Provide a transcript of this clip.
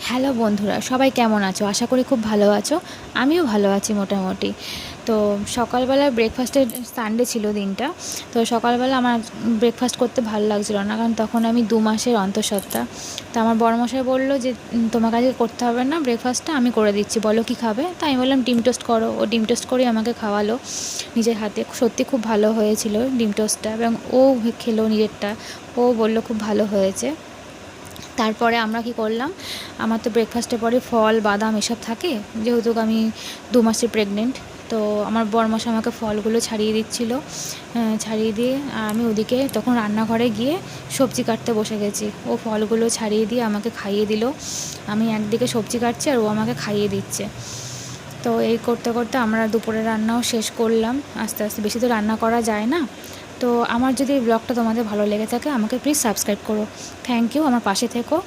Hello বন্ধুরা, সবাই কেমন আছো? আশা করি খুব ভালো আছো। আমিও ভালো আছি মোটামুটি। তো সকালবেলা ব্রেকফাস্টে সানডে ছিল দিনটা। তো সকালবেলা আমার ব্রেকফাস্ট করতে ভালো লাগছিল না, কারণ তখন আমি 2 মাসের অন্তঃসত্ত্বা। তো আমার বড়মশাই বলল যে তোমাকে আজকে করতে হবে না ব্রেকফাস্টটা, আমি করে দিচ্ছি, বলো কী খাবে। তাই আমি বললাম ডিম টোস্ট করো। ও ডিম টোস্ট করেই আমাকে খাওয়ালো নিজের হাতে। সত্যি খুব ভালো হয়েছিল ডিম টোস্টটা, এবং ও খেলো নিজেরটা। ও বলল খুব ভালো হয়েছে। তারপরে আমরা কি করলাম, আমার তো ব্রেকফাস্টের পরে ফল বাদাম এসব থাকে, যেহেতু আমি 2 মাসে প্রেগনেন্ট। তো আমার বরমশাই আমাকে ফলগুলো ছাড়িয়ে দিচ্ছিল। ছাড়িয়ে দিয়ে আমি ওদিকে তখন রান্নাঘরে গিয়ে সবজি কাটতে বসে গেছি। ও ফলগুলো ছাড়িয়ে দিয়ে আমাকে খাইয়ে দিল। আমি একদিকে সবজি কাটছি আর ও আমাকে খাইয়ে দিচ্ছে। তো এই করতে করতে আমরা দুপুরের রান্নাও শেষ করলাম আস্তে আস্তে। বেশি তো রান্না করা যায় না। তো আমার যদি এই ব্লগটা তোমাদের ভালো লেগে থাকে, আমাকে প্লিজ সাবস্ক্রাইব করো। থ্যাংক ইউ, আমার পাশে থেকো।